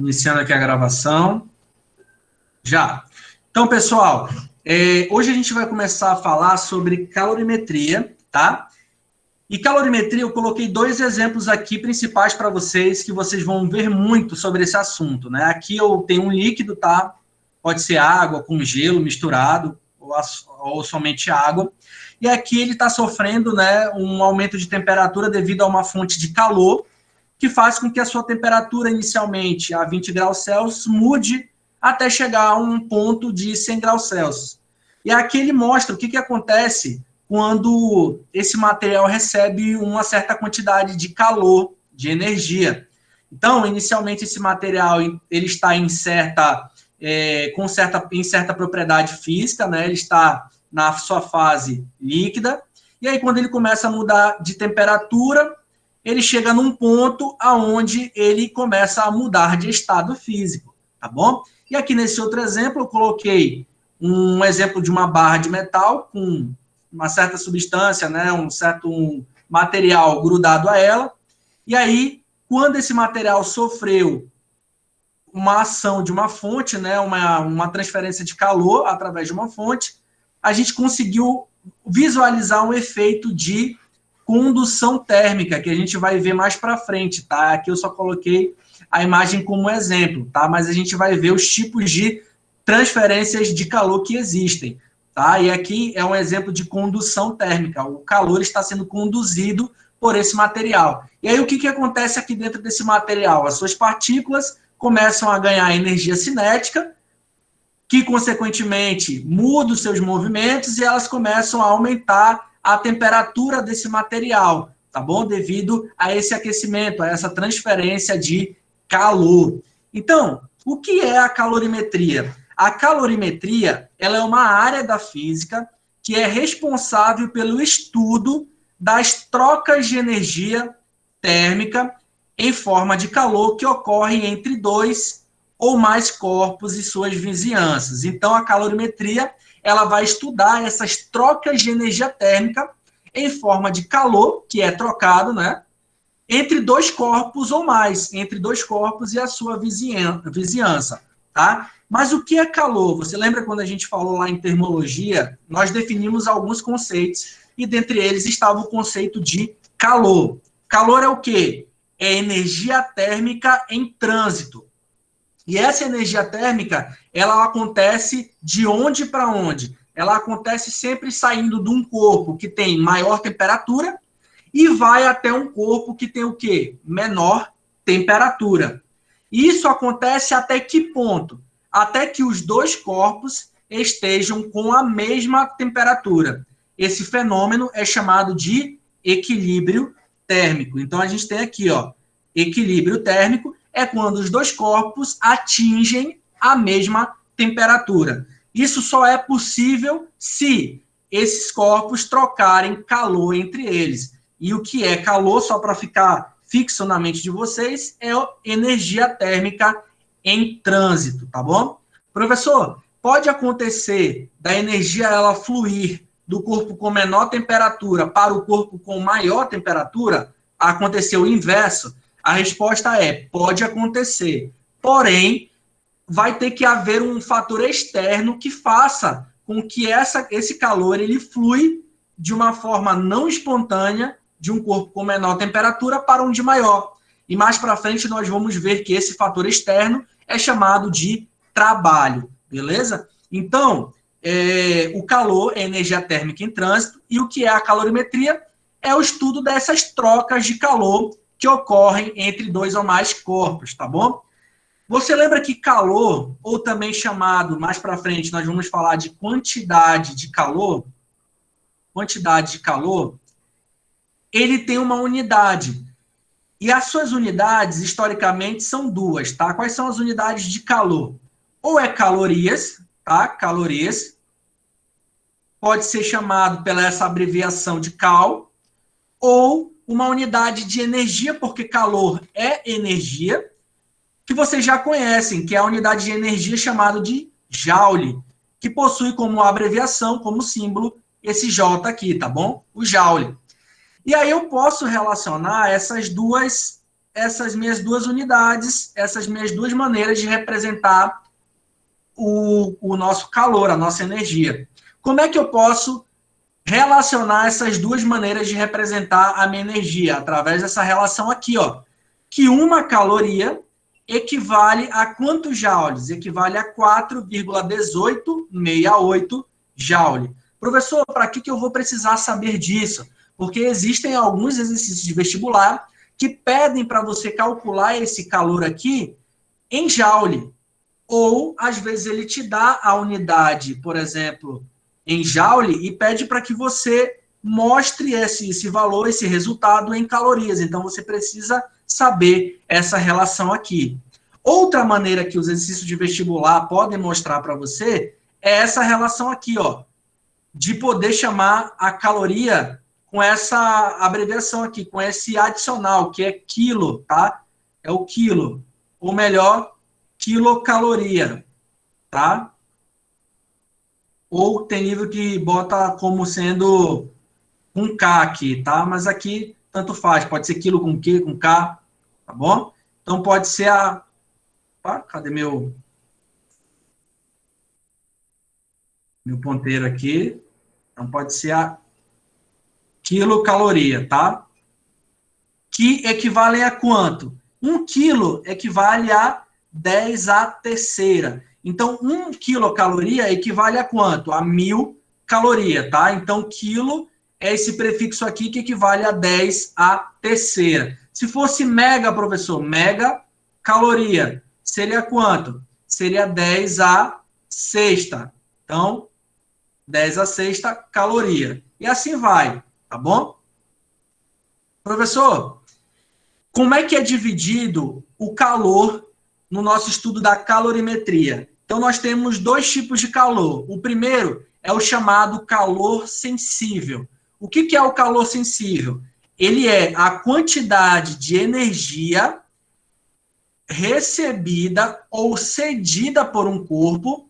Iniciando aqui a gravação. Já. Então, pessoal, hoje a gente vai começar a falar sobre calorimetria, tá? E calorimetria, eu coloquei dois exemplos aqui principais para vocês, que vocês vão ver muito sobre esse assunto, né? Aqui eu tenho um líquido, tá? Pode ser água com gelo misturado, ou somente água. E aqui ele está sofrendo, né, um aumento de temperatura devido a uma fonte de calor, que faz com que a sua temperatura inicialmente a 20 graus Celsius mude até chegar a um ponto de 100 graus Celsius. E aqui ele mostra o que acontece quando esse material recebe uma certa quantidade de calor, de energia. Então, inicialmente, esse material ele está em certa propriedade física, né? Ele está na sua fase líquida, e aí quando ele começa a mudar de temperatura, ele chega num ponto aonde ele começa a mudar de estado físico, tá bom? E aqui nesse outro exemplo eu coloquei um exemplo de uma barra de metal com uma certa substância, né, um certo material grudado a ela, e aí quando esse material sofreu uma ação de uma fonte, né, uma transferência de calor através de uma fonte, a gente conseguiu visualizar um efeito de condução térmica, que a gente vai ver mais para frente, tá? Aqui eu só coloquei a imagem como exemplo, tá? Mas a gente vai ver os tipos de transferências de calor que existem, tá? E aqui é um exemplo de condução térmica. O calor está sendo conduzido por esse material. E aí o que acontece aqui dentro desse material? As suas partículas começam a ganhar energia cinética, que, consequentemente, muda os seus movimentos e elas começam a aumentar a temperatura desse material, tá bom? Devido a esse aquecimento, a essa transferência de calor. Então, o que é a calorimetria? A calorimetria, ela é uma área da física que é responsável pelo estudo das trocas de energia térmica em forma de calor que ocorrem entre dois ou mais corpos e suas vizinhanças. Então, a calorimetria, ela vai estudar essas trocas de energia térmica em forma de calor, que é trocado, né, entre dois corpos ou mais, entre dois corpos e a sua vizinhança, tá? Mas o que é calor? Você lembra quando a gente falou lá em termologia? Nós definimos alguns conceitos, e dentre eles estava o conceito de calor. Calor é o quê? É energia térmica em trânsito. E essa energia térmica, ela acontece de onde para onde? Ela acontece sempre saindo de um corpo que tem maior temperatura e vai até um corpo que tem o quê? Menor temperatura. Isso acontece até que ponto? Até que os dois corpos estejam com a mesma temperatura. Esse fenômeno é chamado de equilíbrio térmico. Então, a gente tem aqui, ó, equilíbrio térmico, é quando os dois corpos atingem a mesma temperatura. Isso só é possível se esses corpos trocarem calor entre eles. E o que é calor, só para ficar fixo na mente de vocês, é energia térmica em trânsito, tá bom? Professor, pode acontecer da energia ela fluir do corpo com menor temperatura para o corpo com maior temperatura? Aconteceu o inverso? A resposta é, pode acontecer. Porém, vai ter que haver um fator externo que faça com que esse calor ele flui de uma forma não espontânea de um corpo com menor temperatura para um de maior. E mais para frente nós vamos ver que esse fator externo é chamado de trabalho, beleza? Então, o calor é energia térmica em trânsito, e o que é a calorimetria? É o estudo dessas trocas de calor que ocorrem entre dois ou mais corpos, tá bom? Você lembra que calor, ou também chamado, mais para frente, nós vamos falar de quantidade de calor, ele tem uma unidade. E as suas unidades, historicamente, são duas, tá? Quais são as unidades de calor? Ou é calorias, tá? Calorias. Pode ser chamado pela essa abreviação de cal, ou uma unidade de energia, porque calor é energia, que vocês já conhecem, que é a unidade de energia chamada de Joule, que possui como abreviação, como símbolo, esse J aqui, tá bom? O Joule. E aí eu posso relacionar essas duas essas minhas duas unidades, essas minhas duas maneiras de representar o nosso calor, a nossa energia. Como é que eu posso relacionar essas duas maneiras de representar a minha energia? Através dessa relação aqui, ó, que uma caloria equivale a quantos joules? Equivale a 4,1868 joule. Professor, para que eu vou precisar saber disso? Porque existem alguns exercícios de vestibular que pedem para você calcular esse calor aqui em joule. Ou, às vezes, ele te dá a unidade, por exemplo, em joule e pede para que você mostre esse valor, esse resultado em calorias. Então, você precisa saber essa relação aqui. Outra maneira que os exercícios de vestibular podem mostrar para você é essa relação aqui, ó, de poder chamar a caloria com essa abreviação aqui, com esse adicional, que é quilo, tá? É o quilo. Ou melhor, quilocaloria, tá? Ou tem livro que bota como sendo um K aqui, tá? Mas aqui, tanto faz. Pode ser quilo com Q, com K, tá bom? Então, pode ser a... Ah, cadê meu ponteiro aqui? Então, pode ser a quilocaloria, tá? Que equivale a quanto? 1 quilo equivale a 10 à terceira. Então, 1 quilocaloria equivale a quanto? A 1000 calorias, tá? Então, quilo é esse prefixo aqui que equivale a 10 à terceira. Se fosse mega, professor, mega caloria, seria quanto? Seria 10 à sexta. Então, 10 à sexta caloria. E assim vai, tá bom? Professor, como é que é dividido o calor no nosso estudo da calorimetria? Então, nós temos dois tipos de calor. O primeiro é o chamado calor sensível. O que é o calor sensível? Ele é a quantidade de energia recebida ou cedida por um corpo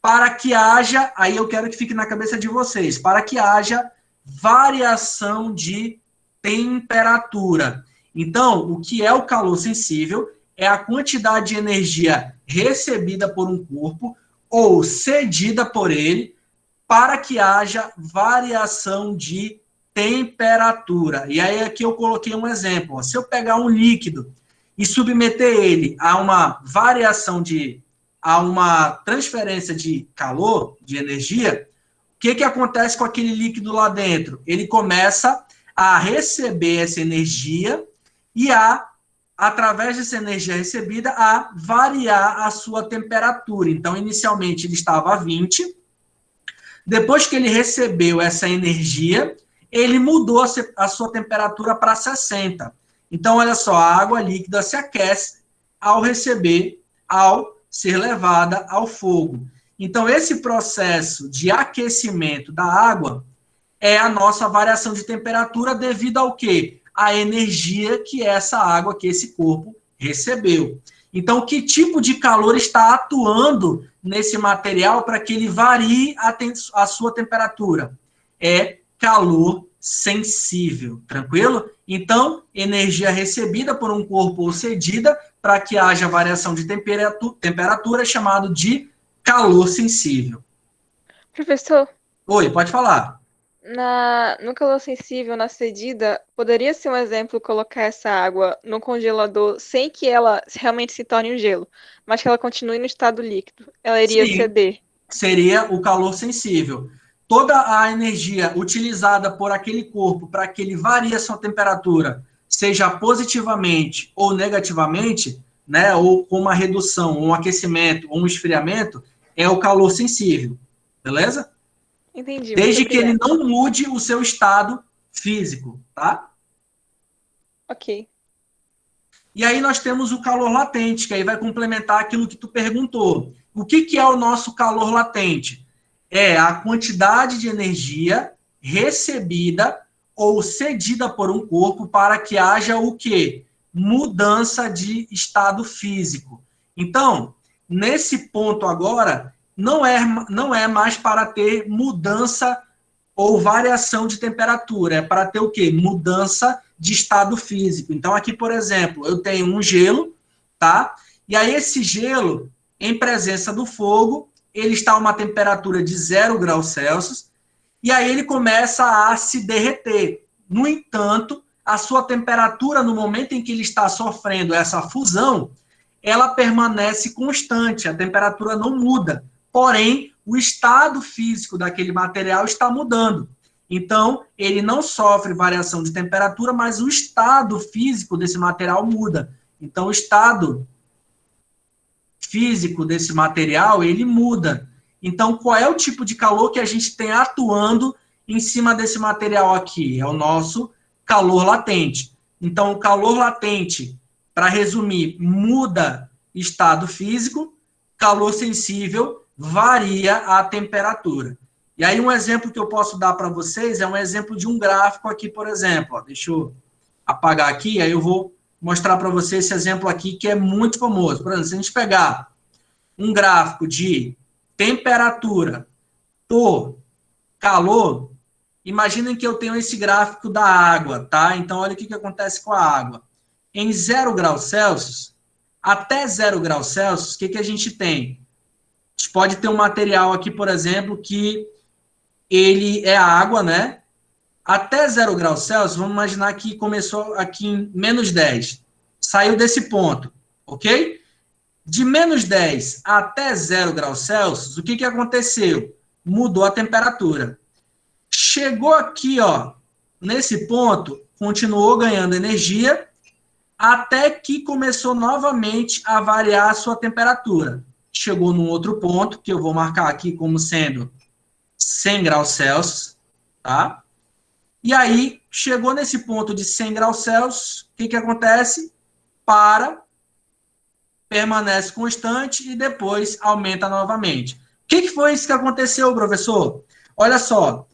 para que haja, aí eu quero que fique na cabeça de vocês, para que haja variação de temperatura. Então, o que é o calor sensível? É a quantidade de energia recebida por um corpo ou cedida por ele para que haja variação de temperatura. E aí aqui eu coloquei um exemplo. Se eu pegar um líquido e submeter ele a uma a uma transferência de calor, de energia, o que acontece com aquele líquido lá dentro? Ele começa a receber essa energia e através dessa energia recebida, a variar a sua temperatura. Então, inicialmente ele estava a 20, depois que ele recebeu essa energia, ele mudou a sua temperatura para 60. Então, olha só, a água líquida se aquece ao ser levada ao fogo. Então, esse processo de aquecimento da água é a nossa variação de temperatura devido ao quê? A energia que essa água, que esse corpo recebeu. Então, que tipo de calor está atuando nesse material para que ele varie a sua temperatura? É calor sensível, tranquilo? Então, energia recebida por um corpo ou cedida para que haja variação de temperatura, chamado de calor sensível. Professor, Oi, pode falar. no calor sensível, na cedida, poderia ser um exemplo colocar essa água no congelador sem que ela realmente se torne um gelo, mas que ela continue no estado líquido. Ela iria Sim, ceder. seria o calor sensível. Toda a energia utilizada por aquele corpo para que ele varie a sua temperatura, seja positivamente ou negativamente, né, ou com uma redução, um aquecimento ou um esfriamento, é o calor sensível. Beleza? Entendi, muito Desde que ele obrigada. não mude o seu estado físico, tá? Ok. E aí nós temos o calor latente, que aí vai complementar aquilo que tu perguntou. O que é o nosso calor latente? É a quantidade de energia recebida ou cedida por um corpo para que haja o quê? Mudança de estado físico. Então, nesse ponto agora, não é mais para ter mudança ou variação de temperatura. É para ter o quê? Mudança de estado físico. Então, aqui, por exemplo, eu tenho um gelo, tá? E aí, esse gelo, em presença do fogo, ele está a uma temperatura de 0 graus Celsius, e aí ele começa a se derreter. No entanto, a sua temperatura, no momento em que ele está sofrendo essa fusão, ela permanece constante, a temperatura não muda. Porém, o estado físico daquele material está mudando. Então, ele não sofre variação de temperatura, mas o estado físico desse material muda. Então, o estado físico desse material, ele muda. Então, qual é o tipo de calor que a gente tem atuando em cima desse material aqui? É o nosso calor latente. Então, o calor latente, para resumir, muda estado físico, calor sensível varia a temperatura. E aí, um exemplo que eu posso dar para vocês é um exemplo de um gráfico aqui, por exemplo. Ó, deixa eu apagar aqui, aí eu vou mostrar para vocês esse exemplo aqui, que é muito famoso. Por exemplo, se a gente pegar um gráfico de temperatura por calor, imaginem que eu tenho esse gráfico da água, tá? Então, olha o que acontece com a água. Em 0 graus Celsius, até 0 graus Celsius, o que a gente tem? A gente pode ter um material aqui, por exemplo, que ele é água, né? Até 0 graus Celsius, vamos imaginar que começou aqui em menos 10. Saiu desse ponto, ok? De menos 10 até 0 graus Celsius, o que aconteceu? Mudou a temperatura. Chegou aqui, ó, nesse ponto, continuou ganhando energia, até que começou novamente a variar a sua temperatura. Chegou num outro ponto, que eu vou marcar aqui como sendo 100 graus Celsius, tá? E aí, chegou nesse ponto de 100 graus Celsius, o que acontece? Permanece constante e depois aumenta novamente. O que foi isso que aconteceu, professor? Olha só,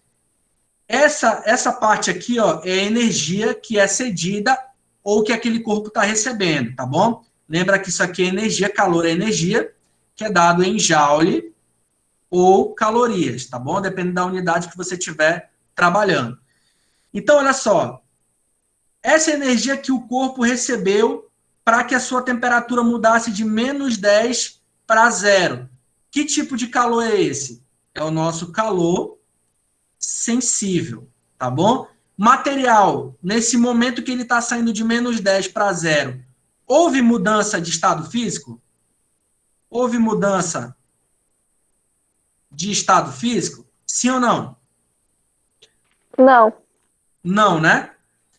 essa parte aqui, ó, é a energia que é cedida ou que aquele corpo está recebendo, tá bom? Lembra que isso aqui é energia, calor é energia, que é dado em joule ou calorias, tá bom? Depende da unidade que você estiver trabalhando. Então, olha só, essa energia que o corpo recebeu para que a sua temperatura mudasse de menos 10 para 0. Que tipo de calor é esse? É o nosso calor sensível, tá bom? Material, nesse momento que ele está saindo de menos 10 para 0, houve mudança de estado físico? Houve mudança de estado físico? Sim ou não? Não. Não, né?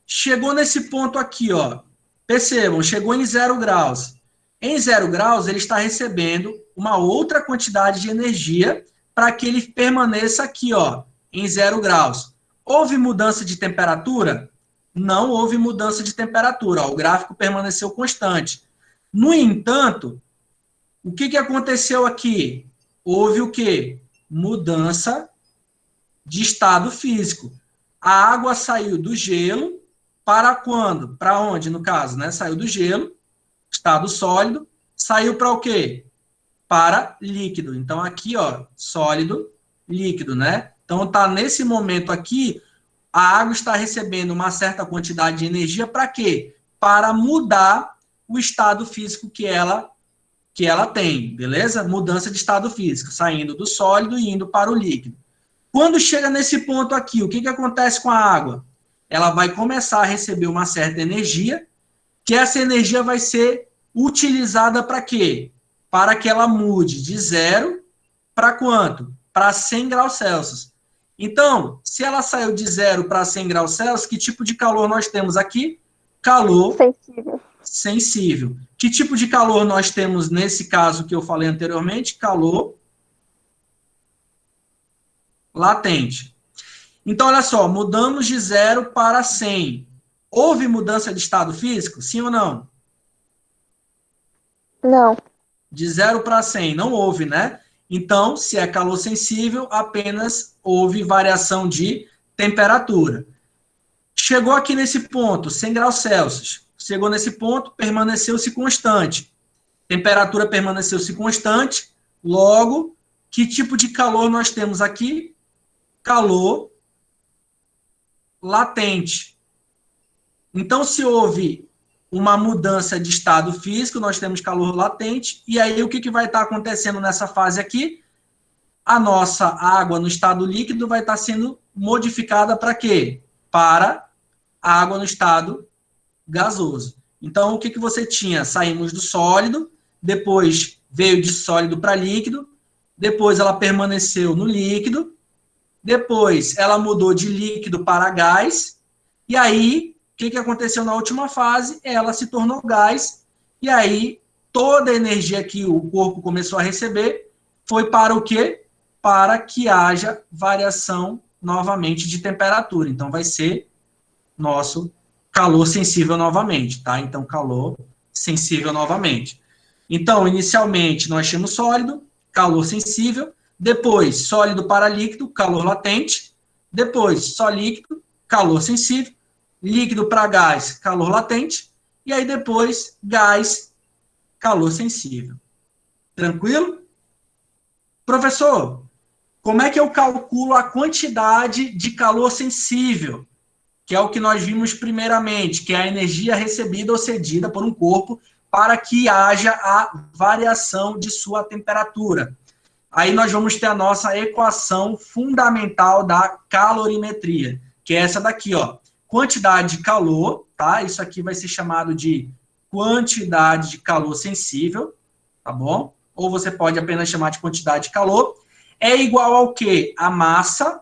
Chegou nesse ponto aqui, ó. Percebam, chegou em 0 graus. Em 0 graus, ele está recebendo uma outra quantidade de energia para que ele permaneça aqui, ó, em 0 graus. Houve mudança de temperatura? Não houve mudança de temperatura. Ó, o gráfico permaneceu constante. No entanto, o que aconteceu aqui? Houve o quê? Mudança de estado físico. A água saiu do gelo para quando? Para onde, no caso, né? Saiu do gelo, estado sólido, saiu para o quê? Para líquido. Então, aqui, ó, sólido, líquido, né? Então, tá nesse momento aqui, a água está recebendo uma certa quantidade de energia para quê? Para mudar o estado físico que ela tem, beleza? Mudança de estado físico, saindo do sólido e indo para o líquido. Quando chega nesse ponto aqui, o que acontece com a água? Ela vai começar a receber uma certa energia, que essa energia vai ser utilizada para quê? Para que ela mude de 0 para quanto? Para 100 graus Celsius. Então, se ela saiu de 0 para 100 graus Celsius, que tipo de calor nós temos aqui? Calor sensível. Que tipo de calor nós temos nesse caso que eu falei anteriormente? Calor latente. Então, olha só, mudamos de 0 para 100. Houve mudança de estado físico? Sim ou não? Não. De 0 para 100, não houve, né? Então, se é calor sensível, apenas houve variação de temperatura. Chegou aqui nesse ponto, 100 graus Celsius. Chegou nesse ponto, permaneceu-se constante. Temperatura permaneceu-se constante. Logo, que tipo de calor nós temos aqui? Calor latente. Então, se houve uma mudança de estado físico, nós temos calor latente, e aí o que vai estar acontecendo nessa fase aqui? A nossa água no estado líquido vai estar sendo modificada para quê? Para a água no estado gasoso. Então, o que você tinha? Saímos do sólido, depois veio de sólido para líquido, depois ela permaneceu no líquido, depois ela mudou de líquido para gás, e aí, o que aconteceu na última fase? Ela se tornou gás, e aí toda a energia que o corpo começou a receber foi para o quê? Para que haja variação novamente de temperatura. Então, vai ser nosso calor sensível novamente, tá? Então, calor sensível novamente. Então, inicialmente, nós tínhamos sólido, calor sensível, depois, sólido para líquido, calor latente, depois, só líquido, calor sensível, líquido para gás, calor latente, e aí depois, gás, calor sensível. Tranquilo? Professor, como é que eu calculo a quantidade de calor sensível? Que é o que nós vimos primeiramente, que é a energia recebida ou cedida por um corpo para que haja a variação de sua temperatura. Aí nós vamos ter a nossa equação fundamental da calorimetria, que é essa daqui, ó. Quantidade de calor, tá? Isso aqui vai ser chamado de quantidade de calor sensível, tá bom? Ou você pode apenas chamar de quantidade de calor. É igual ao quê? A massa.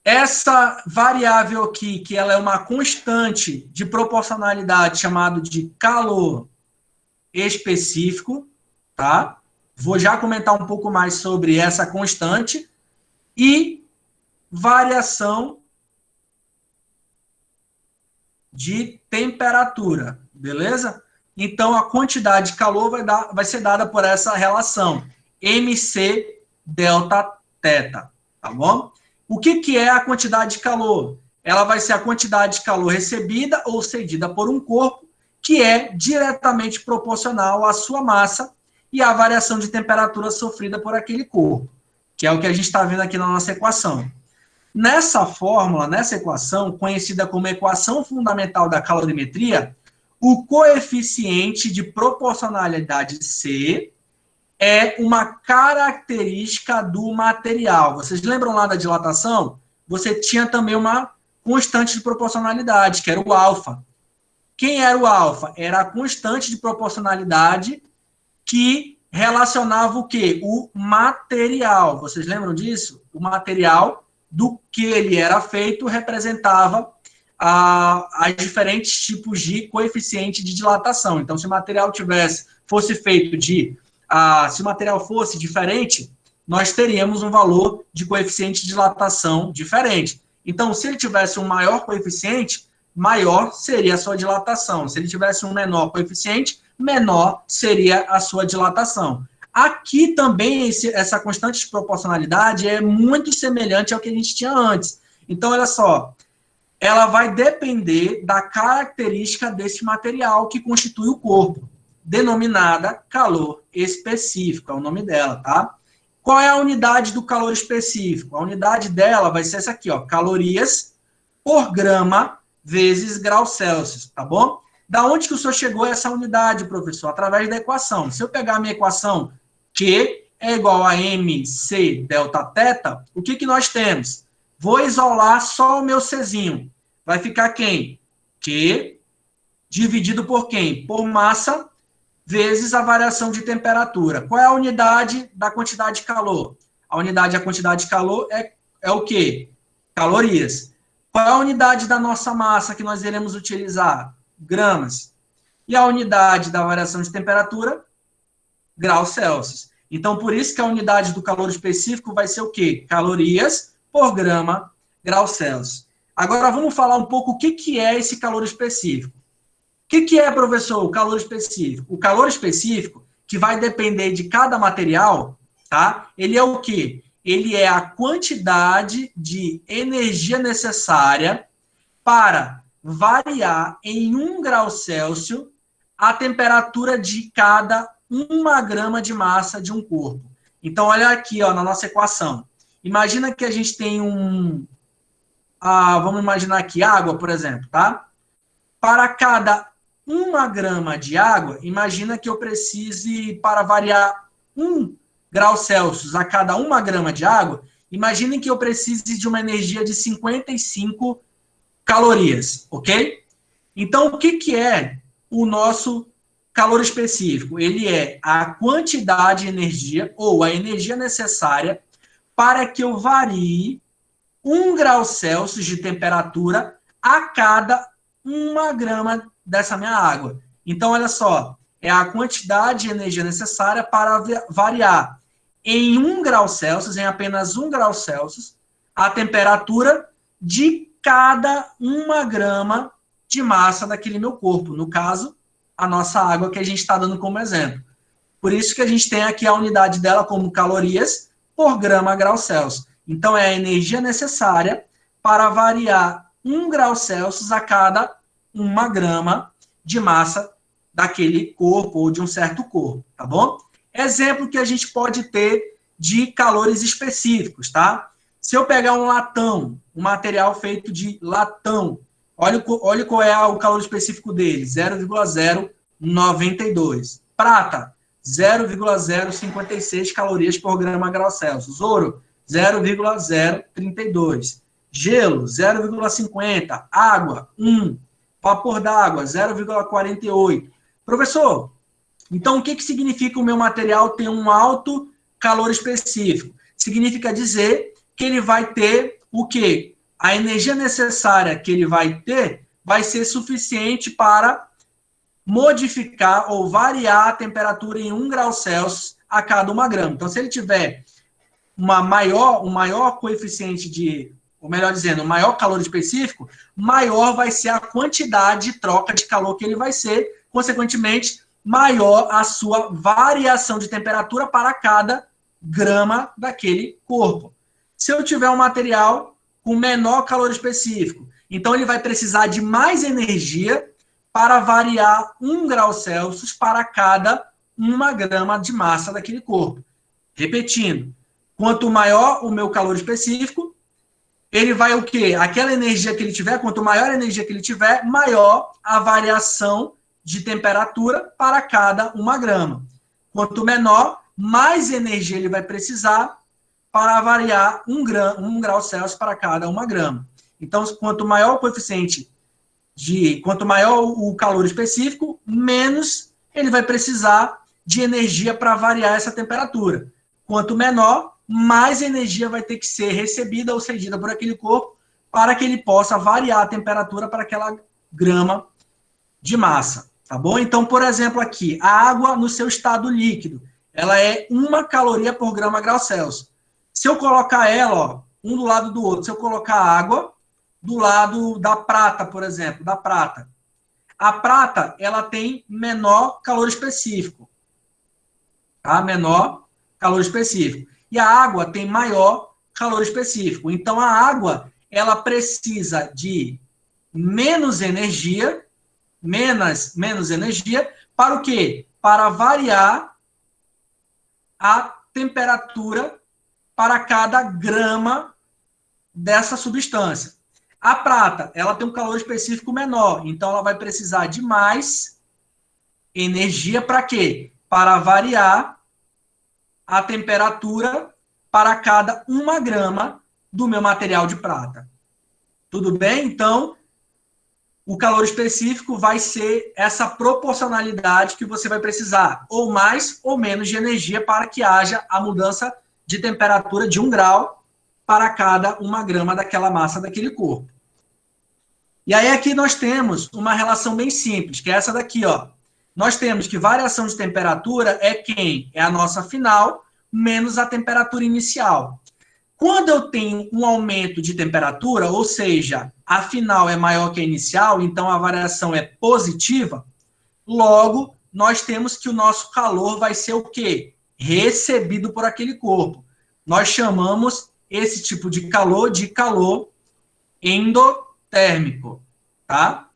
Essa variável aqui, que ela é uma constante de proporcionalidade chamado de calor específico, tá? Vou já comentar um pouco mais sobre essa constante e variação de temperatura, beleza? Então, a quantidade de calor vai ser dada por essa relação, MC delta θ, tá bom? O que é a quantidade de calor? Ela vai ser a quantidade de calor recebida ou cedida por um corpo, que é diretamente proporcional à sua massa e à variação de temperatura sofrida por aquele corpo, que é o que a gente está vendo aqui na nossa equação. Nessa fórmula, nessa equação, conhecida como equação fundamental da calorimetria, o coeficiente de proporcionalidade C é uma característica do material. Vocês lembram lá da dilatação? Você tinha também uma constante de proporcionalidade, que era o alfa. Quem era o alfa? Era a constante de proporcionalidade que relacionava o quê? O material. Vocês lembram disso? O material do que ele era feito representava as diferentes tipos de coeficiente de dilatação. Então, se o material fosse feito se o material fosse diferente, nós teríamos um valor de coeficiente de dilatação diferente. Então, se ele tivesse um maior coeficiente, maior seria a sua dilatação. Se ele tivesse um menor coeficiente, menor seria a sua dilatação. Aqui também, essa constante de proporcionalidade é muito semelhante ao que a gente tinha antes. Então, olha só, ela vai depender da característica desse material que constitui o corpo, denominada calor específico, é o nome dela, tá? Qual é a unidade do calor específico? A unidade dela vai ser essa aqui, ó, calorias por grama vezes graus Celsius, tá bom? Da onde que o senhor chegou a essa unidade, professor? Através da equação. Se eu pegar a minha equação, Q é igual a MC delta θ, o que nós temos? Vou isolar só o meu Czinho. Vai ficar quem? Q dividido por quem? Por massa vezes a variação de temperatura. Qual é a unidade da quantidade de calor? A unidade da quantidade de calor é o quê? Calorias. Qual é a unidade da nossa massa que nós iremos utilizar? Gramas. E a unidade da variação de temperatura? Graus Celsius. Então, por isso que a unidade do calor específico vai ser o quê? Calorias por grama, graus Celsius. Agora, vamos falar um pouco o que é esse calor específico. O que é, professor, o calor específico? O calor específico, que vai depender de cada material, tá? Ele é o quê? Ele é a quantidade de energia necessária para variar em 1 grau Celsius a temperatura de cada 1 grama de massa de um corpo. Então, olha aqui, ó, na nossa equação. Imagina que a gente tem vamos imaginar aqui, água, por exemplo, tá? Para cada 1 grama de água, imagina que eu precise, para variar 1 grau Celsius a cada 1 grama de água, imagine que eu precise de uma energia de 55 calorias, ok? Então, o que é o nosso calor específico? Ele é a quantidade de energia, ou a energia necessária, para que eu varie 1 grau Celsius de temperatura a cada 1 grama dessa minha água. Então, olha só, é a quantidade de energia necessária para variar em 1 grau Celsius, em apenas 1 grau Celsius, a temperatura de cada 1 grama de massa daquele meu corpo. No caso, a nossa água que a gente está dando como exemplo. Por isso que a gente tem aqui a unidade dela como calorias por grama/grau Celsius. Então, é a energia necessária para variar 1 grau Celsius a cada 1 grama de massa daquele corpo ou de um certo corpo, tá bom? Exemplo que a gente pode ter de calores específicos, tá? Se eu pegar um latão, um material feito de latão, olha qual é o calor específico dele, 0,092. Prata, 0,056 calorias por grama/grau Celsius. Ouro, 0,032. Gelo, 0,50. Água, 1. Vapor d'água, 0,48. Professor, então o que significa o meu material ter um alto calor específico? Significa dizer que ele vai ter o quê? A energia necessária que ele vai ter vai ser suficiente para modificar ou variar a temperatura em 1 grau Celsius a cada 1 grama. Então, se ele tiver um maior coeficiente ou melhor dizendo, um maior calor específico, maior vai ser a quantidade de troca de calor que ele vai ser, consequentemente, maior a sua variação de temperatura para cada grama daquele corpo. Se eu tiver um material com menor calor específico, então ele vai precisar de mais energia para variar 1 grau Celsius para cada 1 grama de massa daquele corpo. Repetindo, quanto maior o meu calor específico, ele vai o quê? Aquela energia que ele tiver, quanto maior a energia que ele tiver, maior a variação de temperatura para cada 1 grama. Quanto menor, mais energia ele vai precisar para variar 1 grau Celsius para cada 1 grama. Então, quanto maior o coeficiente quanto maior o calor específico, menos ele vai precisar de energia para variar essa temperatura. Quanto menor, mais energia vai ter que ser recebida ou cedida por aquele corpo para que ele possa variar a temperatura para aquela grama de massa, tá bom? Então, por exemplo, aqui, a água no seu estado líquido, ela é 1 caloria por grama/grau Celsius. Se eu colocar ela, ó, um do lado do outro, se eu colocar a água do lado da prata, por exemplo, da prata. A prata, ela tem menor calor específico. Tá? Menor calor específico. E a água tem maior calor específico. Então, a água, ela precisa de menos energia para o quê? Para variar a temperatura para cada grama dessa substância. A prata, ela tem um calor específico menor, então ela vai precisar de mais energia para quê? Para variar a temperatura para cada 1 grama do meu material de prata. Tudo bem? Então, o calor específico vai ser essa proporcionalidade que você vai precisar, ou mais ou menos de energia para que haja a mudança de temperatura de 1 grau para cada 1 grama daquela massa daquele corpo. E aí aqui nós temos uma relação bem simples, que é essa daqui, ó. Nós temos que variação de temperatura é quem? É a nossa final menos a temperatura inicial. Quando eu tenho um aumento de temperatura, ou seja, a final é maior que a inicial, então a variação é positiva, logo nós temos que o nosso calor vai ser o quê? Recebido por aquele corpo. Nós chamamos esse tipo de calor endotérmico, tá?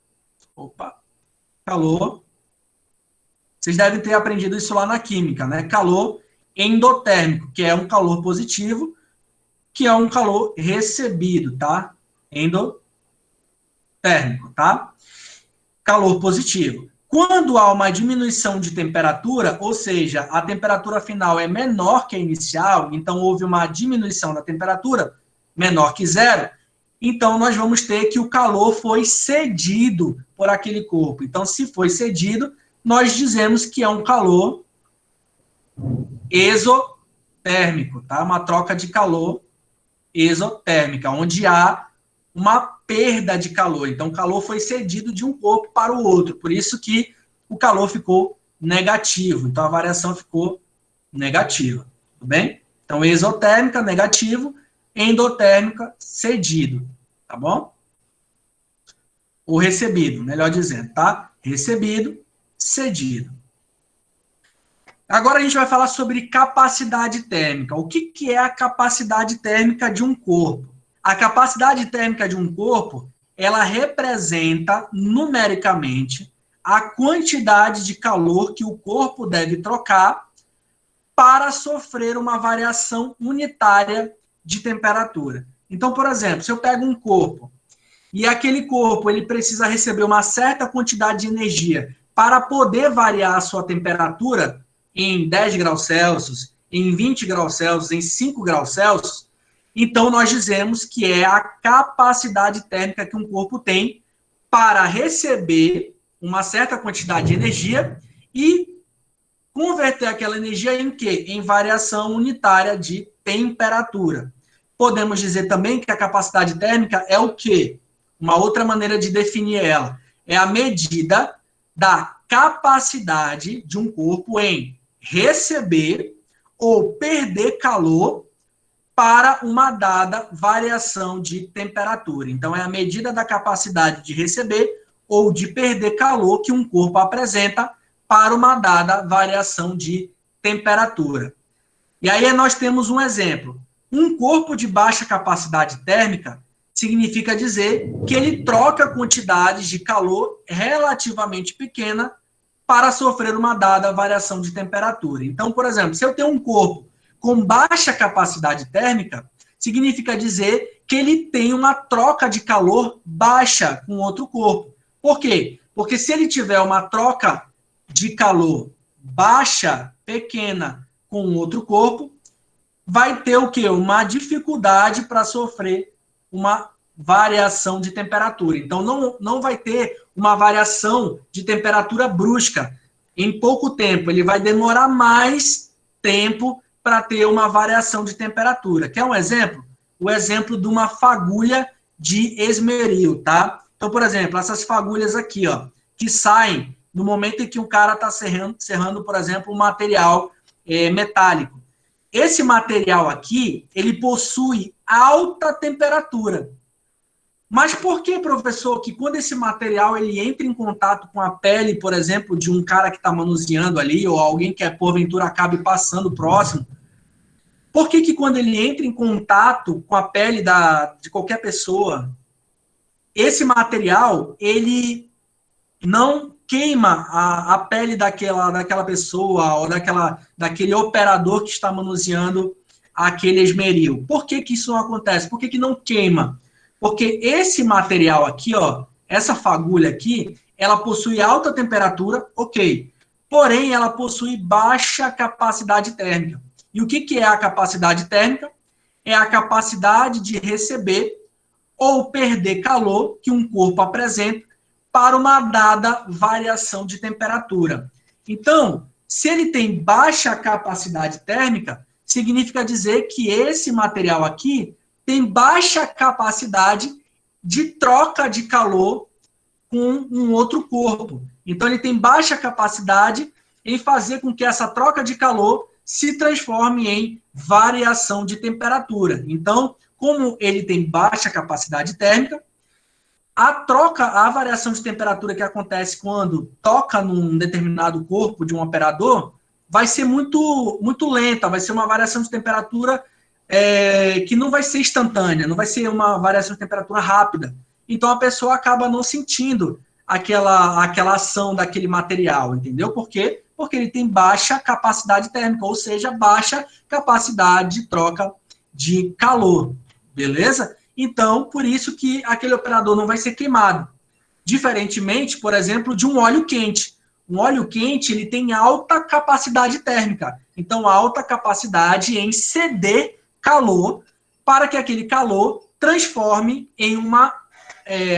Calor. Vocês devem ter aprendido isso lá na química, né? Calor endotérmico, que é um calor positivo, que é um calor recebido, tá? Endotérmico, tá? Calor positivo. Quando há uma diminuição de temperatura, ou seja, a temperatura final é menor que a inicial, então houve uma diminuição da temperatura, menor que zero, então nós vamos ter que o calor foi cedido por aquele corpo. Então, se foi cedido, nós dizemos que é um calor exotérmico, tá? Uma troca de calor exotérmica, onde há uma perda de calor. Então, o calor foi cedido de um corpo para o outro. Por isso que o calor ficou negativo. Então, a variação ficou negativa. Tudo bem? Então, exotérmica, negativo. Endotérmica, cedido. Tá bom? Ou recebido, melhor dizendo, tá? Recebido, cedido. Agora a gente vai falar sobre capacidade térmica. O que é a capacidade térmica de um corpo? A capacidade térmica de um corpo, ela representa numericamente a quantidade de calor que o corpo deve trocar para sofrer uma variação unitária de temperatura. Então, por exemplo, se eu pego um corpo e aquele corpo ele precisa receber uma certa quantidade de energia para poder variar a sua temperatura em 10 graus Celsius, em 20 graus Celsius, em 5 graus Celsius, então nós dizemos que é a capacidade térmica que um corpo tem para receber uma certa quantidade de energia e converter aquela energia em quê? Em variação unitária de temperatura. Podemos dizer também que a capacidade térmica é o quê? Uma outra maneira de definir ela é a medida da capacidade de um corpo em receber ou perder calor para uma dada variação de temperatura. Então, é a medida da capacidade de receber ou de perder calor que um corpo apresenta para uma dada variação de temperatura. E aí nós temos um exemplo. Um corpo de baixa capacidade térmica significa dizer que ele troca quantidades de calor relativamente pequena para sofrer uma dada variação de temperatura. Então, por exemplo, se eu tenho um corpo com baixa capacidade térmica, significa dizer que ele tem uma troca de calor baixa com outro corpo. Por quê? Porque se ele tiver uma troca de calor baixa, pequena, com outro corpo, vai ter o quê? Uma dificuldade para sofrer uma variação de temperatura. Então, não vai ter uma variação de temperatura brusca em pouco tempo. Ele vai demorar mais tempo para ter uma variação de temperatura. Quer um exemplo? O exemplo de uma fagulha de esmeril, tá? Então, por exemplo, essas fagulhas aqui, ó, que saem no momento em que o cara está serrando, por exemplo, um material metálico. Esse material aqui, ele possui alta temperatura. Mas por que, professor, que quando esse material ele entra em contato com a pele, por exemplo, de um cara que está manuseando ali, ou alguém que, porventura, acabe passando próximo, por que quando ele entra em contato com a pele de qualquer pessoa, esse material, ele não queima a pele daquela pessoa ou daquele operador que está manuseando aquele esmeril? Por que isso não acontece? Por que não queima? Porque esse material aqui, ó, essa fagulha aqui, ela possui alta temperatura, ok. Porém, ela possui baixa capacidade térmica. E o que é a capacidade térmica? É a capacidade de receber ou perder calor que um corpo apresenta para uma dada variação de temperatura. Então, se ele tem baixa capacidade térmica, significa dizer que esse material aqui tem baixa capacidade de troca de calor com um outro corpo. Então, ele tem baixa capacidade em fazer com que essa troca de calor se transforme em variação de temperatura. Então, como ele tem baixa capacidade térmica, a variação de temperatura que acontece quando toca num determinado corpo de um operador vai ser muito, muito lenta, vai ser uma variação de temperatura que não vai ser instantânea, não vai ser uma variação de temperatura rápida. Então, a pessoa acaba não sentindo aquela ação daquele material, entendeu? Por quê? Porque ele tem baixa capacidade térmica, ou seja, baixa capacidade de troca de calor, beleza? Então, por isso que aquele operador não vai ser queimado. Diferentemente, por exemplo, de um óleo quente. Um óleo quente, ele tem alta capacidade térmica. Então, alta capacidade em ceder calor para que aquele calor transforme em uma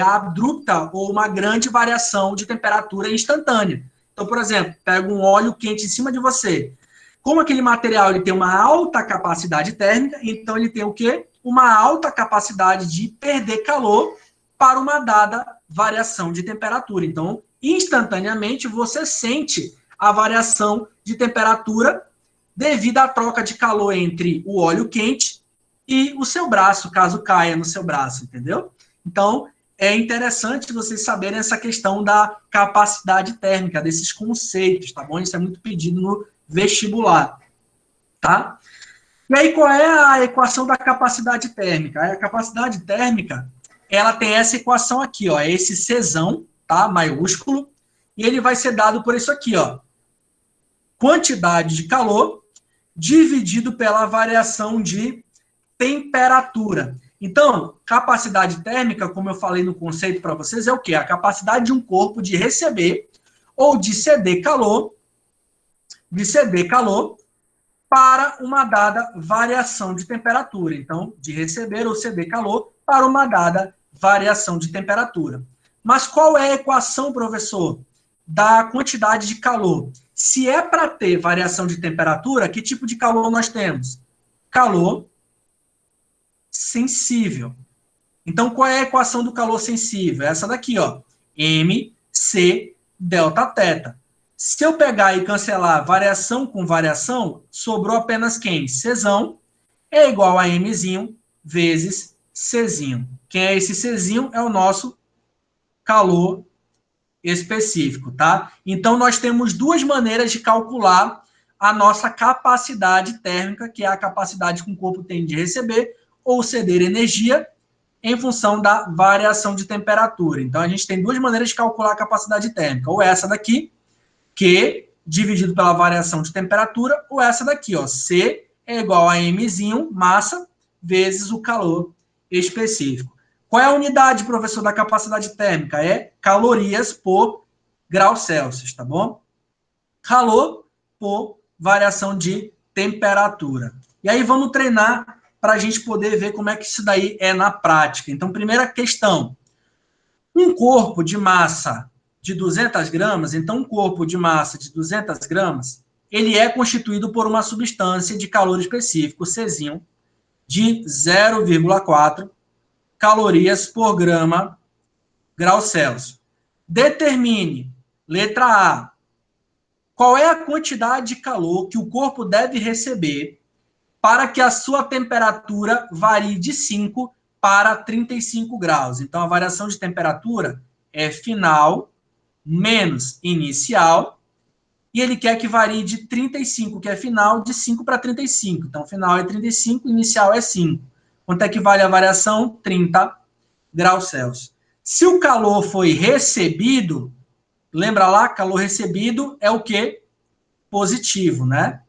abrupta ou uma grande variação de temperatura instantânea. Então, por exemplo, pega um óleo quente em cima de você. Como aquele material ele tem uma alta capacidade térmica, então ele tem o quê? Uma alta capacidade de perder calor para uma dada variação de temperatura. Então, instantaneamente, você sente a variação de temperatura devido à troca de calor entre o óleo quente e o seu braço, caso caia no seu braço, entendeu? Então, é interessante vocês saberem essa questão da capacidade térmica, desses conceitos, tá bom? Isso é muito pedido no vestibular, tá? E aí, qual é a equação da capacidade térmica? A capacidade térmica, ela tem essa equação aqui, ó, é esse Czão, tá? Maiúsculo, e ele vai ser dado por isso aqui, ó. Quantidade de calor dividido pela variação de temperatura. Então, capacidade térmica, como eu falei no conceito para vocês, é o quê? A capacidade de um corpo de receber ou de ceder calor para uma dada variação de temperatura. Então, de receber ou ceder calor para uma dada variação de temperatura. Mas qual é a equação, professor, da quantidade de calor? Se é para ter variação de temperatura, que tipo de calor nós temos? Calor sensível. Então, qual é a equação do calor sensível? Essa daqui, ó. MC delta θ. Se eu pegar e cancelar variação com variação, sobrou apenas quem? Czão é igual a Mzinho vezes Czinho. Quem é esse Czinho? É o nosso calor específico, tá? Então, nós temos duas maneiras de calcular a nossa capacidade térmica, que é a capacidade que o corpo tem de receber ou ceder energia em função da variação de temperatura. Então, a gente tem duas maneiras de calcular a capacidade térmica, ou essa daqui, Q dividido pela variação de temperatura, ou essa daqui, ó, C é igual a Mzinho, massa, vezes o calor específico. Qual é a unidade, professor, da capacidade térmica? É calorias por grau Celsius, tá bom? Calor por variação de temperatura. E aí vamos treinar para a gente poder ver como é que isso daí é na prática. Então, primeira questão. Um corpo de massa de 200 gramas, então um corpo de massa de 200 gramas, ele é constituído por uma substância de calor específico, Czinho, de 0,4 calorias por grau Celsius. Determine, letra A, qual é a quantidade de calor que o corpo deve receber para que a sua temperatura varie de 5 para 35 graus. Então, a variação de temperatura é final menos inicial, e ele quer que varie de 35, que é final, de 5 para 35. Então, final é 35, inicial é 5. Quanto é que vale a variação? 30 graus Celsius. Se o calor foi recebido, lembra lá, calor recebido é o quê? Positivo, né?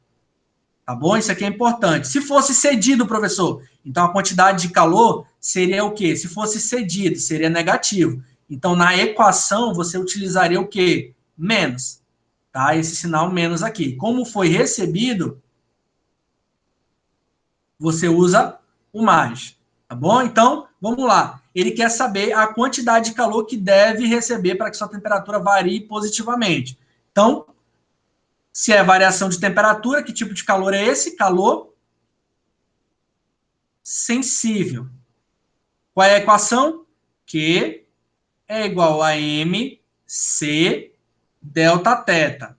Tá bom? Isso aqui é importante. Se fosse cedido, professor, então a quantidade de calor seria o quê? Se fosse cedido, seria negativo. Então, na equação, você utilizaria o quê? Menos. Tá? Esse sinal menos aqui. Como foi recebido, você usa o mais. Tá bom? Então, vamos lá. Ele quer saber a quantidade de calor que deve receber para que sua temperatura varie positivamente. Então, se é variação de temperatura, que tipo de calor é esse? Calor sensível. Qual é a equação? Q é igual a MC delta θ.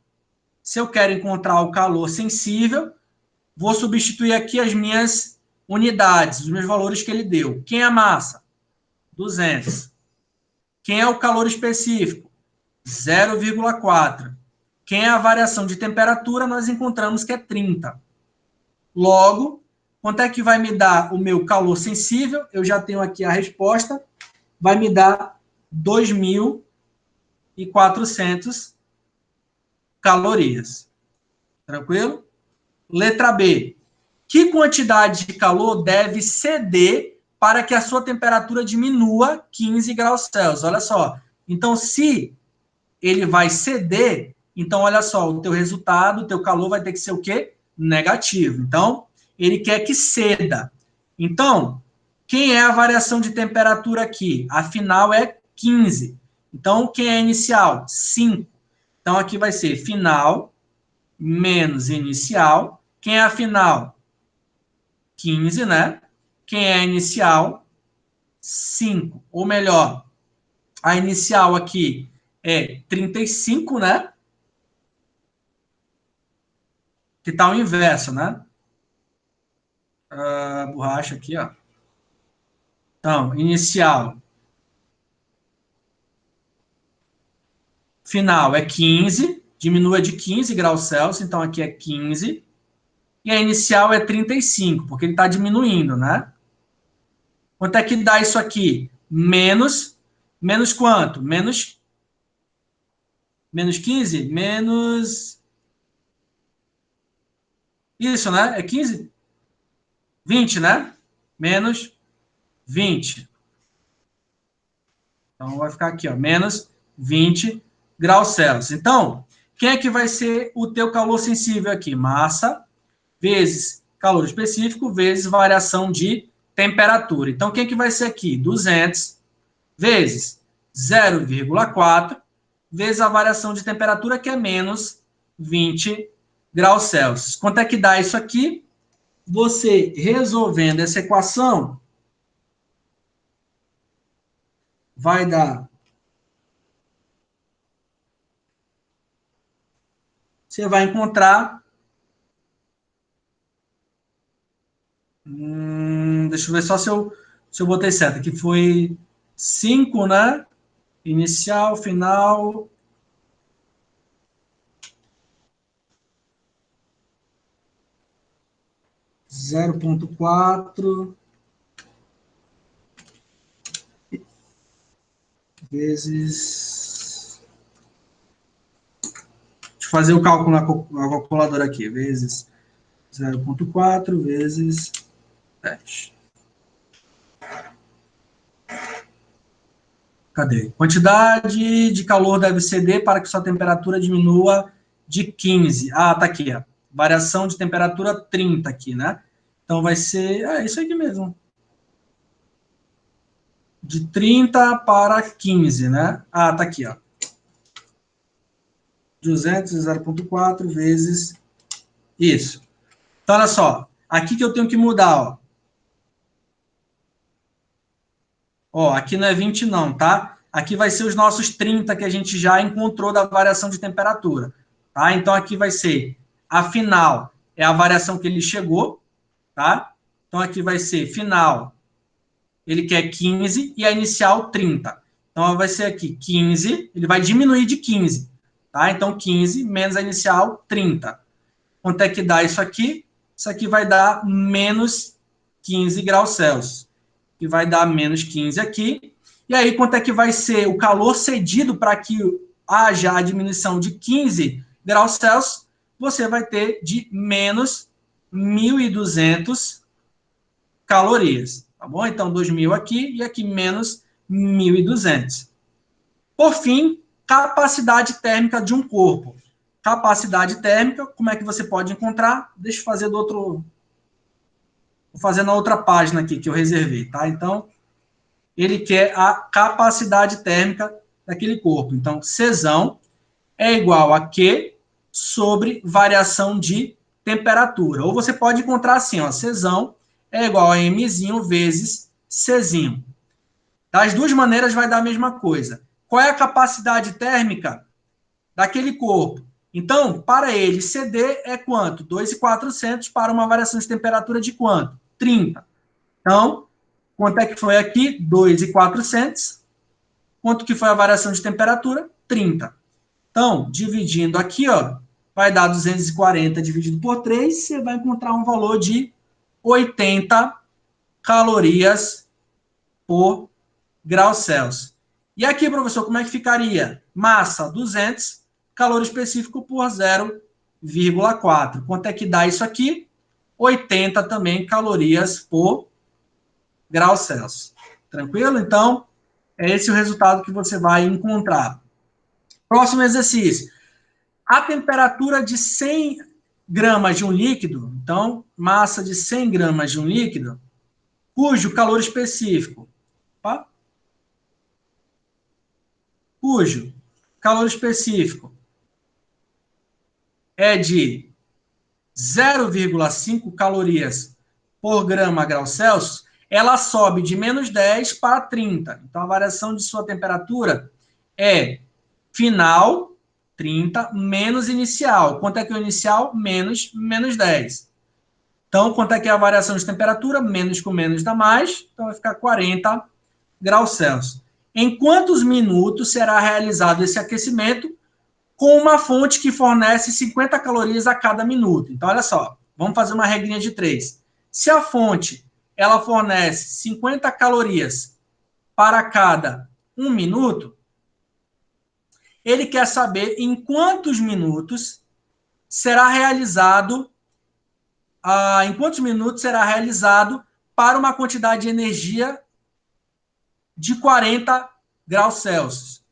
Se eu quero encontrar o calor sensível, vou substituir aqui as minhas unidades, os meus valores que ele deu. Quem é a massa? 200. Quem é o calor específico? 0,4. Quem é a variação de temperatura? Nós encontramos que é 30. Logo, quanto é que vai me dar o meu calor sensível? Eu já tenho aqui a resposta. Vai me dar 2.400 calorias. Tranquilo? Letra B. que quantidade de calor deve ceder para que a sua temperatura diminua 15 graus Celsius? Olha só. Então, se ele vai ceder, então, olha só, o teu resultado, o teu calor vai ter que ser o quê? Negativo. Então, ele quer que ceda. Então, quem é a variação de temperatura aqui? A final é 15. Então, quem é a inicial? 5. Então, aqui vai ser final menos inicial. Quem é a final? 15, né? Quem é a inicial? 5. Ou melhor, a inicial aqui é 35, né? Que está o inverso, né? Borracha aqui, ó. Então, inicial. Final é 15, diminua de 15 graus Celsius, então aqui é 15. E a inicial é 35, porque ele está diminuindo, né? Quanto é que dá isso aqui? Menos quanto? Menos 15? Menos... Isso, né? É 15? 20, né? Menos 20. Então, vai ficar aqui, ó, menos 20 graus Celsius. Então, quem é que vai ser o teu calor sensível aqui? Massa vezes calor específico vezes variação de temperatura. Então, quem é que vai ser aqui? 200 vezes 0,4 vezes a variação de temperatura, que é menos 20 graus Celsius. Quanto é que dá isso aqui? Você resolvendo essa equação, vai dar... Você vai encontrar... deixa eu ver só se eu botei certo. Aqui foi 5, né? Inicial, final... 0,4 vezes... Deixa eu fazer o cálculo na calculadora aqui. Vezes 0,4 vezes 10. Cadê? Quantidade de calor deve ceder para que sua temperatura diminua de 15. Ah, tá aqui, ó. Variação de temperatura 30 aqui, né? Então vai ser... É isso aqui mesmo. De 30 para 15, né? Ah, tá aqui, ó. 200, 0,4 vezes isso. Então, olha só. Aqui que eu tenho que mudar, ó. Ó, aqui não é 20 não, tá? Aqui vai ser os nossos 30 que a gente já encontrou da variação de temperatura, tá? Então, aqui vai ser a final, é a variação que ele chegou, tá? Então, aqui vai ser final, ele quer 15, e a inicial 30. Então, vai ser aqui 15, ele vai diminuir de 15, tá? Então, 15 menos a inicial, 30. Quanto é que dá isso aqui? Isso aqui vai dar menos 15 graus Celsius, que vai dar menos 15 aqui. E aí, quanto é que vai ser o calor cedido para que haja a diminuição de 15 graus Celsius? Você vai ter de menos 1.200 calorias, tá bom? Então, 2.000 aqui e aqui menos 1.200. Por fim, capacidade térmica de um corpo. Capacidade térmica, como é que você pode encontrar? Deixa eu fazer do outro... Vou fazer na outra página aqui que eu reservei, tá? Então, ele quer a capacidade térmica daquele corpo. Então, Czão é igual a Q sobre variação de temperatura. Ou você pode encontrar assim, ó, Czão é igual a Mzinho vezes Czinho. Das duas maneiras vai dar a mesma coisa. Qual é a capacidade térmica daquele corpo? Então, para ele, CD é quanto? 2.400 para uma variação de temperatura de quanto? 30. Então, quanto é que foi aqui? 2.400. Quanto que foi a variação de temperatura? 30. Então, dividindo aqui, ó, vai dar 240 dividido por 3, você vai encontrar um valor de 80 calorias por grau Celsius. E aqui, professor, como é que ficaria? Massa, 200, calor específico por 0,4. Quanto é que dá isso aqui? 80 também calorias por grau Celsius. Tranquilo? Então, é esse o resultado que você vai encontrar. Próximo exercício. A temperatura de 100 gramas de um líquido, então, massa de 100 gramas de um líquido, cujo calor específico, tá? Cujo calor específico é de 0,5 calorias por grama grau Celsius, ela sobe de menos 10 para 30. Então, a variação de sua temperatura é final, 30, menos inicial. Quanto é que é o inicial? Menos 10. Então, quanto é que é a variação de temperatura? Menos com menos dá mais. Então, vai ficar 40 graus Celsius. Em quantos minutos será realizado esse aquecimento com uma fonte que fornece 50 calorias a cada minuto? Então, olha só, vamos fazer uma regrinha de 3. Se a fonte ela fornece 50 calorias para cada 1 minuto, ele quer saber em quantos minutos será realizado para uma quantidade de energia de 40 graus Celsius.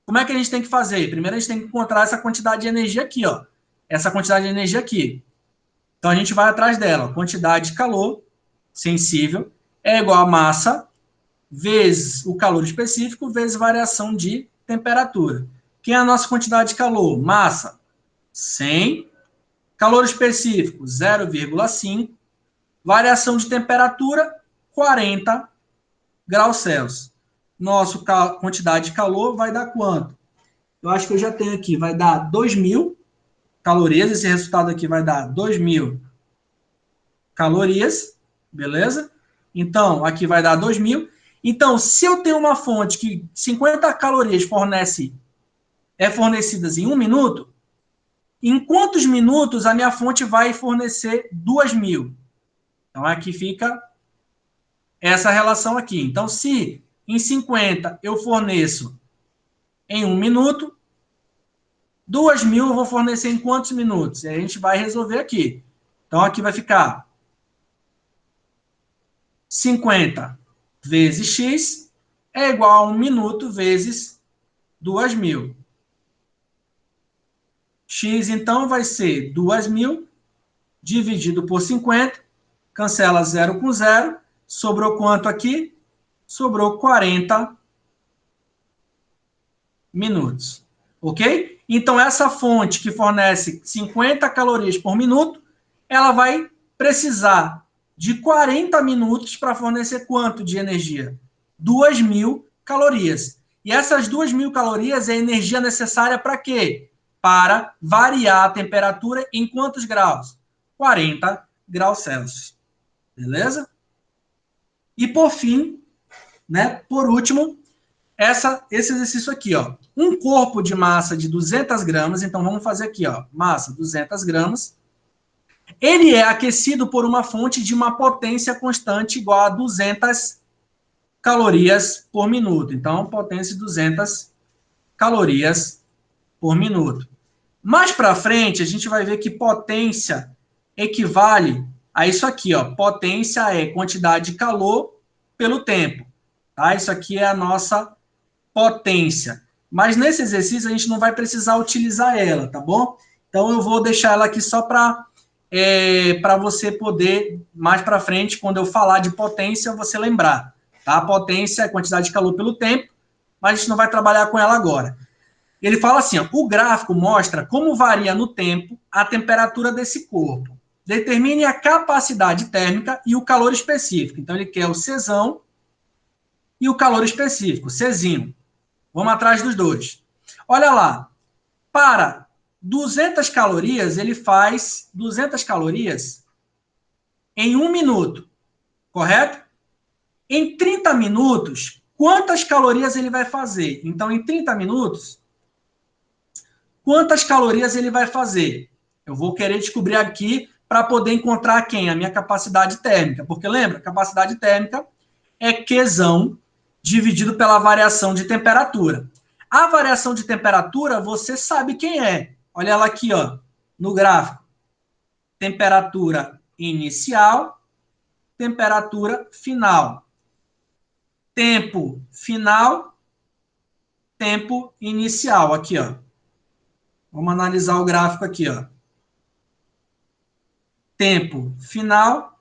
Como é que a gente tem que fazer? Primeiro a gente tem que encontrar essa quantidade de energia aqui, ó. Essa quantidade de energia aqui. Então a gente vai atrás dela. Quantidade de calor sensível é igual a massa vezes o calor específico vezes variação de temperatura. Quem é a nossa quantidade de calor? Massa, 100. Calor específico, 0,5. Variação de temperatura, 40 graus Celsius. Nossa quantidade de calor vai dar quanto? Eu acho que eu já tenho aqui, vai dar 2.000 calorias. Esse resultado aqui vai dar 2.000 calorias, beleza? Então, aqui vai dar 2.000. Então, se eu tenho uma fonte que 50 calorias fornecidas em 1 minuto, em quantos minutos a minha fonte vai fornecer 2.000? Então, aqui fica essa relação aqui. Então, se em 50 eu forneço em 1 minuto, 2.000 eu vou fornecer em quantos minutos? E aí a gente vai resolver aqui. Então, aqui vai ficar 50 vezes x é igual a 1 minuto vezes 2.000. X, então, vai ser 2.000 dividido por 50. Cancela 0 com 0. Sobrou quanto aqui? Sobrou 40 minutos. Ok? Então, essa fonte que fornece 50 calorias por minuto, ela vai precisar de 40 minutos para fornecer quanto de energia? 2.000 calorias. E essas 2.000 calorias é a energia necessária para quê? Para variar a temperatura em quantos graus? 40 graus Celsius. Beleza? E por fim, né, por último, esse exercício aqui, ó. Um corpo de massa de 200 gramas, então vamos fazer aqui, ó, massa 200 gramas. Ele é aquecido por uma fonte de uma potência constante igual a 200 calorias por minuto. Então, potência de 200 calorias por minuto. Mais para frente, a gente vai ver que potência equivale a isso aqui, ó. Potência é quantidade de calor pelo tempo, tá? Isso aqui é a nossa potência. Mas nesse exercício a gente não vai precisar utilizar ela, tá bom? Então eu vou deixar ela aqui só para você poder, mais para frente, quando eu falar de potência, você lembrar, tá? A potência é quantidade de calor pelo tempo, mas a gente não vai trabalhar com ela agora. Ele fala assim, ó, o gráfico mostra como varia no tempo a temperatura desse corpo. Determine a capacidade térmica e o calor específico. Então, ele quer o Czão e o calor específico, Czinho. Vamos atrás dos dois. Olha lá, para 200 calorias, ele faz 200 calorias em 1 minuto, correto? Em 30 minutos, quantas calorias ele vai fazer? Então, em 30 minutos, quantas calorias ele vai fazer? Eu vou querer descobrir aqui para poder encontrar quem? A minha capacidade térmica. Porque lembra, capacidade térmica é Qzão dividido pela variação de temperatura. A variação de temperatura, você sabe quem é. Olha ela aqui, ó, no gráfico. Temperatura inicial, temperatura final. Tempo final, tempo inicial. Aqui, ó. Vamos analisar o gráfico aqui, ó. Tempo final,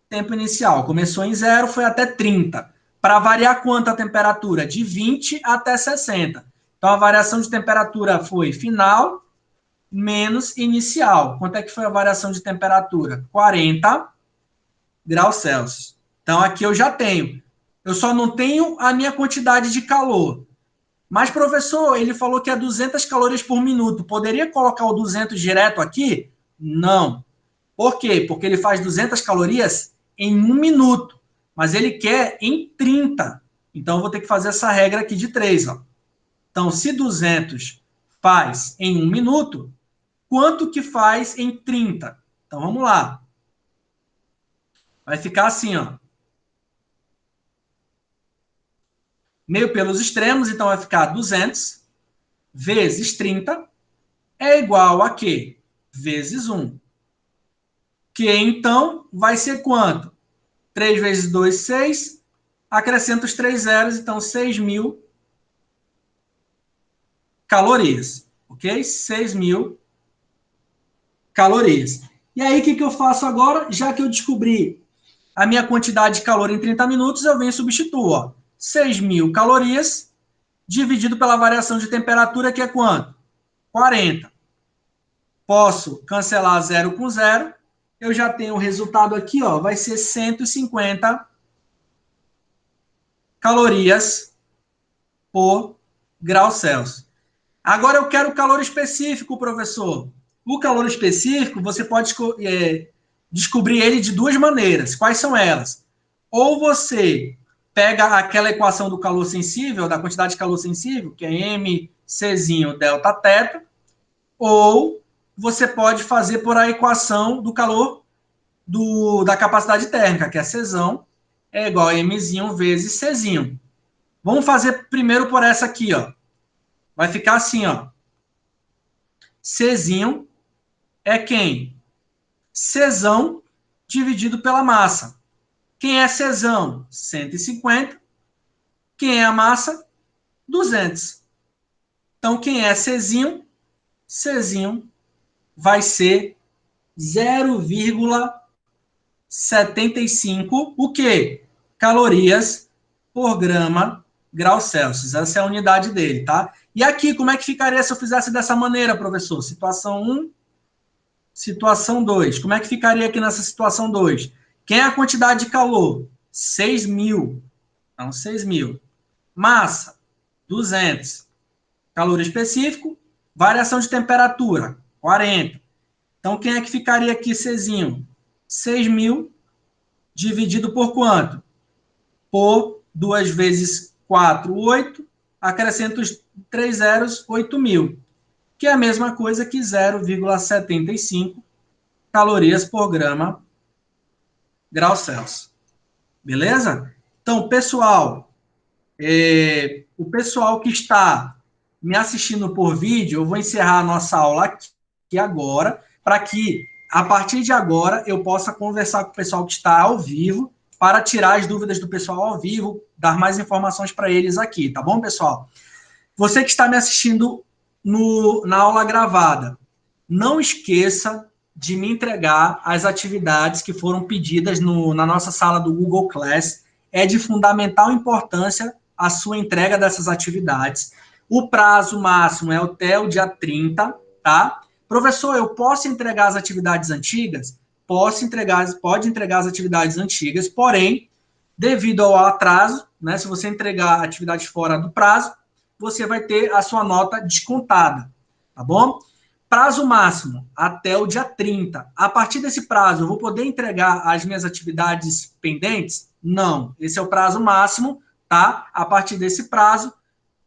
tempo inicial. Começou em 0, foi até 30. Para variar quanto a temperatura? De 20 até 60. Então, a variação de temperatura foi final menos inicial. Quanto é que foi a variação de temperatura? 40 graus Celsius. Então, aqui eu já tenho. Eu só não tenho a minha quantidade de calor. Mas, professor, ele falou que é 200 calorias por minuto. Poderia colocar o 200 direto aqui? Não. Por quê? Porque ele faz 200 calorias em 1 minuto. Mas ele quer em 30. Então, eu vou ter que fazer essa regra aqui de 3. Ó. Então, se 200 faz em 1 minuto, quanto que faz em 30? Então, vamos lá. Vai ficar assim, ó. Meio pelos extremos, então vai ficar 200 vezes 30 é igual a quê? Vezes 1. Que, então, vai ser quanto? 3 vezes 2, 6. Acrescenta os 3 zeros, então 6.000 calorias. Ok? 6.000 calorias. E aí, o que eu faço agora? Já que eu descobri a minha quantidade de calor em 30 minutos, eu venho e substituo. Ó, 6.000 calorias dividido pela variação de temperatura, que é quanto? 40. Posso cancelar 0 com 0. Eu já tenho o resultado aqui, ó, vai ser 150 calorias por grau Celsius. Agora eu quero o calor específico, professor. O calor específico, você pode descobrir ele de duas maneiras. Quais são elas? Ou você pega aquela equação do calor sensível, da quantidade de calor sensível, que é mCzinho delta teta, ou você pode fazer por a equação do calor da capacidade térmica, que é Czão, é igual a mzinho vezes Czinho. Vamos fazer primeiro por essa aqui, ó. Vai ficar assim, ó. Czinho é quem? Czão dividido pela massa. Quem é Czão? 150. Quem é a massa? 200. Então, quem é Czinho? Czinho vai ser 0,75 o quê? Calorias por grau Celsius. Essa é a unidade dele, tá? E aqui, como é que ficaria se eu fizesse dessa maneira, professor? Situação 1, situação 2. Como é que ficaria aqui nessa situação 2? Quem é a quantidade de calor? 6.000. Então, 6.000. Massa, 200. Calor específico. Variação de temperatura, 40. Então, quem é que ficaria aqui, Czinho? 6.000 dividido por quanto? Por 2 vezes 4, 8. Acrescento os 3 zeros, 8.000. Que é a mesma coisa que 0,75 calorias por grau Celsius. Beleza? Então, pessoal, o pessoal que está me assistindo por vídeo, eu vou encerrar a nossa aula aqui agora, para que, a partir de agora, eu possa conversar com o pessoal que está ao vivo, para tirar as dúvidas do pessoal ao vivo, dar mais informações para eles aqui, tá bom, pessoal? Você que está me assistindo na aula gravada, não esqueça de me entregar as atividades que foram pedidas na nossa sala do Google Class. É de fundamental importância a sua entrega dessas atividades. O prazo máximo é até o dia 30, tá? Professor, eu posso entregar as atividades antigas? Pode entregar as atividades antigas, porém, devido ao atraso, né, se você entregar atividades fora do prazo, você vai ter a sua nota descontada, tá bom? Prazo máximo, até o dia 30. A partir desse prazo, eu vou poder entregar as minhas atividades pendentes? Não. Esse é o prazo máximo, tá? A partir desse prazo,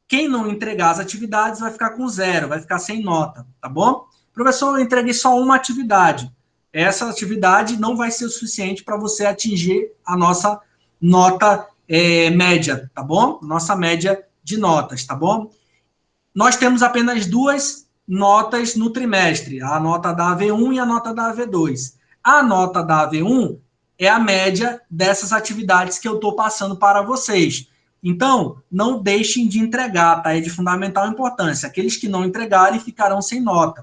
quem não entregar as atividades vai ficar com 0, vai ficar sem nota, tá bom? Professor, eu entreguei só uma atividade. Essa atividade não vai ser o suficiente para você atingir a nossa nota média, tá bom? Nossa média de notas, tá bom? Nós temos apenas 2 notas no trimestre, a nota da AV1 e a nota da AV2. A nota da AV1 é a média dessas atividades que eu estou passando para vocês. Então, não deixem de entregar, tá? É de fundamental importância. Aqueles que não entregarem ficarão sem nota.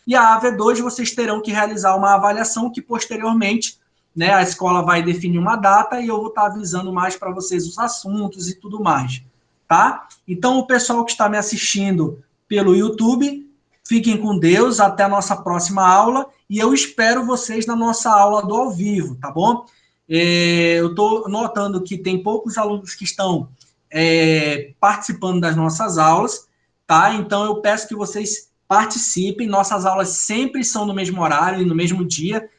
E a AV2 vocês terão que realizar uma avaliação que posteriormente, né, a escola vai definir uma data e eu vou estar avisando mais para vocês os assuntos e tudo mais, tá? Então, o pessoal que está me assistindo pelo YouTube, fiquem com Deus, até a nossa próxima aula e eu espero vocês na nossa aula do ao vivo, tá bom? Eu estou notando que tem poucos alunos que estão participando das nossas aulas, tá? Então, eu peço que vocês participem, nossas aulas sempre são no mesmo horário e no mesmo dia,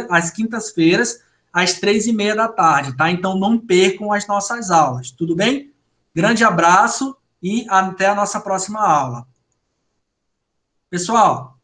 às quintas-feiras, às 3:30 da tarde, tá? Então, não percam as nossas aulas, tudo bem? Grande abraço e até a nossa próxima aula. Pessoal,